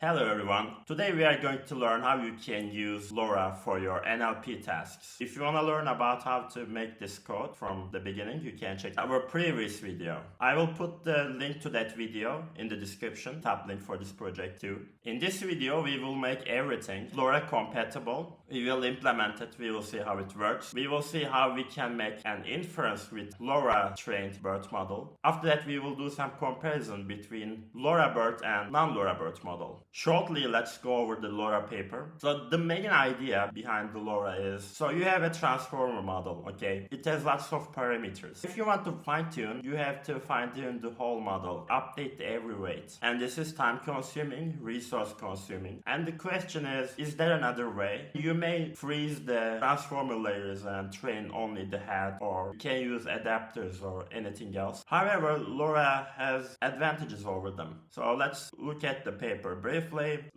Hello everyone. Today we are going to learn how you can use LoRa for your NLP tasks. If you want to learn about how to make this code from the beginning, you can check our previous video. I will put the link to that video in the description, top link for this project too. In this video, we will make everything LoRa compatible. We will implement it, we will see how it works. We will see how we can make an inference with LoRa trained BERT model. After that, we will do some comparison between LoRa BERT and non-LoRa BERT model. Shortly, let's go over the LoRa paper. So the main idea behind the LoRa is, so you have a transformer model, okay? It has lots of parameters. If you want to fine-tune, you have to fine-tune the whole model, update every weight. And this is time-consuming, resource-consuming. And the question is there another way? You may freeze the transformer layers and train only the head, or you can use adapters or anything else. However, LoRa has advantages over them. So let's look at the paper briefly.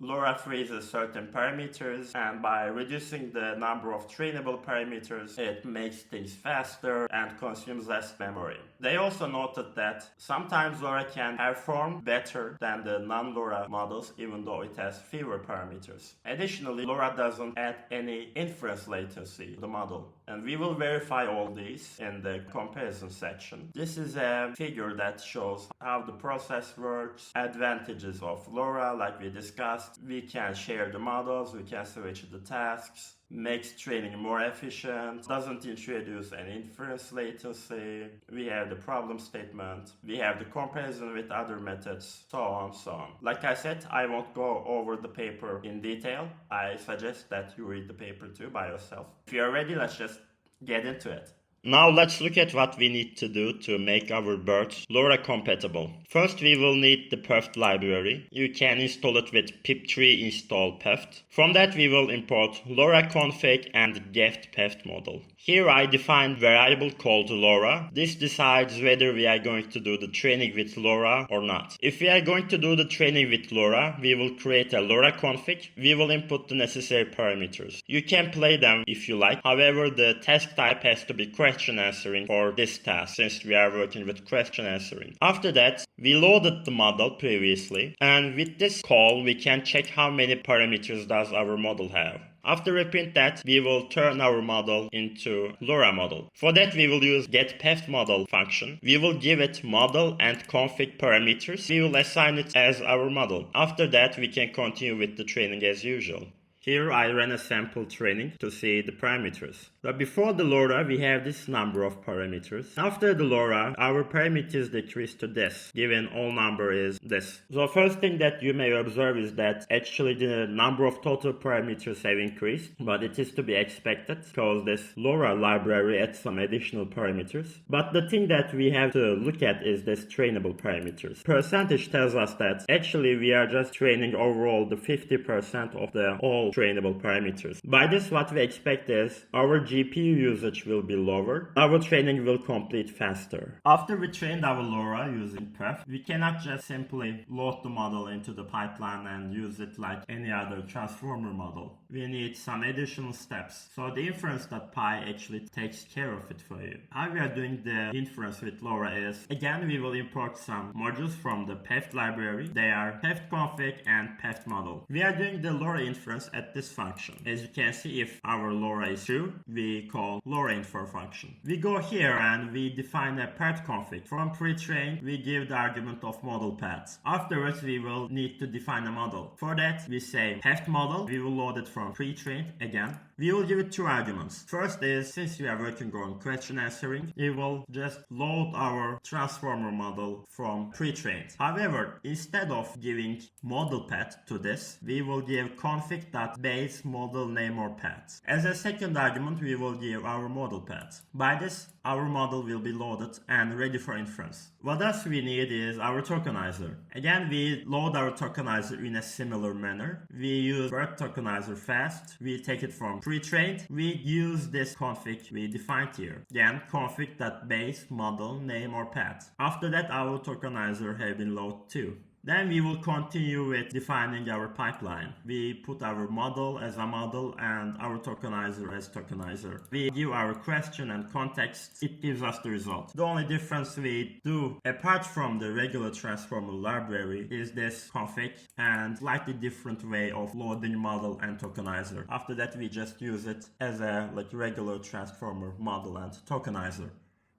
LoRa freezes certain parameters, and by reducing the number of trainable parameters, it makes things faster and consumes less memory. They also noted that sometimes LoRa can perform better than the non-LoRa models, even though it has fewer parameters. Additionally, LoRa doesn't add any inference latency to the model, and we will verify all these in the comparison section. This is a figure that shows how the process works, advantages of LoRa, like we discussed. We can share the models, we can switch the tasks, makes training more efficient, doesn't introduce an inference latency. We have the problem statement, we have the comparison with other methods, so on, so on. Like I said, I won't go over the paper in detail. I suggest that you read the paper too by yourself. If you are ready, let's just get into it. Now let's look at what we need to do to make our BERT LoRa compatible. First, we will need the PERT library. You can install it with pip3 install PERT. From that, we will import LoRa config and get PERT model. Here I define variable called LoRa. This decides whether we are going to do the training with LoRa or not. If we are going to do the training with LoRa, we will create a LoRa config. We will input the necessary parameters. You can play them if you like. However, the task type has to be question answering for this task, since we are working with question answering. After that, we loaded the model previously, and with this call, we can check how many parameters does our model have. After we print that, we will turn our model into LoRa model. For that, we will use getPathModel function. We will give it model and config parameters. We will assign it as our model. After that, we can continue with the training as usual. Here I ran a sample training to see the parameters. But before the LoRa, we have this number of parameters. After the LoRa, our parameters decrease to this, given all number is this. So first thing that you may observe is that actually the number of total parameters have increased, but it is to be expected because this LoRa library adds some additional parameters. But the thing that we have to look at is this trainable parameters. Percentage tells us that actually we are just training overall the 50% of the all trainable parameters. By this, what we expect is our GPU usage will be lower, our training will complete faster. After we trained our LoRa using PERT, we cannot just simply load the model into the pipeline and use it like any other transformer model. We need some additional steps. So the inference.py actually takes care of it for you. How we are doing the inference with LoRa is, again, we will import some modules from the PERT library. They are PERT and PERT model. We are doing the LoRa inference at this function. As you can see, if our LoRa is true, we call LoRa infer function. We go here and we define a PERT config. From pre-trained, we give the argument of model paths. Afterwards, we will need to define a model. For that, we say PERT model. We will load it from pre-trained again. We will give it two arguments. First is, since we are working on question answering, we will just load our transformer model from pre-trained. However, instead of giving model path to this, we will give config.base model name or path. As a second argument, we will give our model path. By this, our model will be loaded and ready for inference. What else we need is our tokenizer. Again, we load our tokenizer in a similar manner. We use BERT tokenizer fast. We take it from pre-trained. We use this config we defined here. Again, config.base model name or path. After that, our tokenizer have been loaded too. Then we will continue with defining our pipeline. We put our model as a model and our tokenizer as tokenizer. We give our question and context. It gives us the result. The only difference we do apart from the regular transformer library is this config and slightly different way of loading model and tokenizer. After that we just use it as a regular transformer model and tokenizer.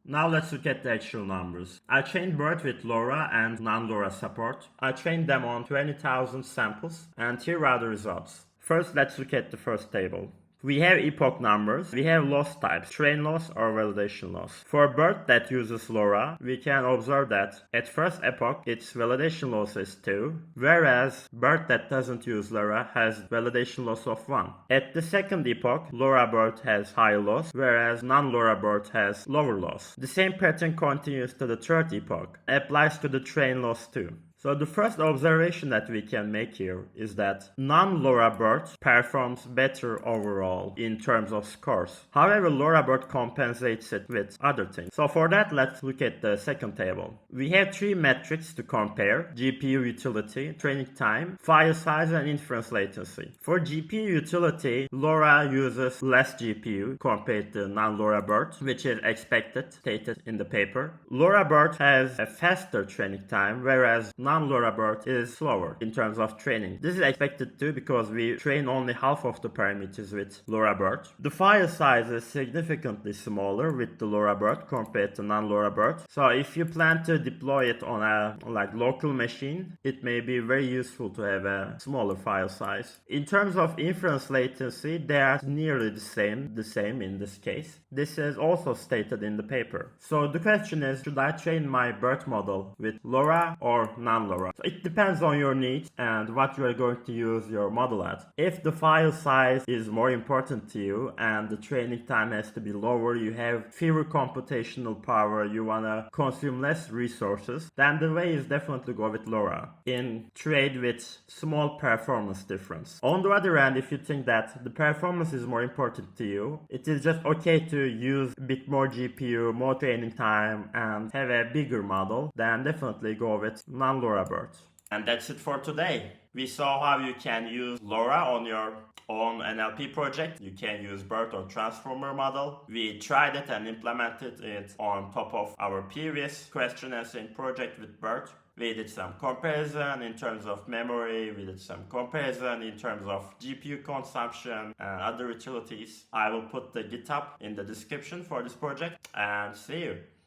Now let's look at the actual numbers. I trained BERT with LoRa and non-LoRa support. I trained them on 20,000 samples, and here are the results. First, let's look at the first table. We have epoch numbers, we have loss types, train loss or validation loss. For BERT that uses LoRa, we can observe that at first epoch its validation loss is 2, whereas BERT that doesn't use LoRa has validation loss of 1. At the second epoch, LoRa BERT has higher loss, whereas non-LoRa BERT has lower loss. The same pattern continues to the third epoch, applies to the train loss too. So the first observation that we can make here is that non-LoRa BERT performs better overall in terms of scores. However, LoRa BERT compensates it with other things. So for that, let's look at the second table. We have three metrics to compare: GPU utility, training time, file size, and inference latency. For GPU utility, LoRa uses less GPU compared to non-LoRa BERT, which is expected, stated in the paper. LoRa BERT has a faster training time, whereas non-LoRa BERT is slower in terms of training. This is expected too because we train only half of the parameters with LoRa BERT. The file size is significantly smaller with the LoRa BERT compared to non-LoRa BERT. So if you plan to deploy it on a local machine, it may be very useful to have a smaller file size. In terms of inference latency, they are nearly the same in this case. This is also stated in the paper. So the question is, should I train my BERT model with LoRa or non-LoRa? So it depends on your needs and what you are going to use your model at. If the file size is more important to you and the training time has to be lower, you have fewer computational power, you want to consume less resources, then the way is definitely go with LoRa in trade with small performance difference. On the other hand, if you think that the performance is more important to you, it is just okay to use a bit more GPU, more training time, and have a bigger model, then definitely go with non-LoRa BERT. And that's it for today. We saw how you can use LoRa on your own NLP project. You can use BERT or transformer model. We tried it and implemented it on top of our previous question answering project with BERT. We did some comparison in terms of memory, we did some comparison in terms of GPU consumption and other utilities. I will put the GitHub in the description for this project, and see you.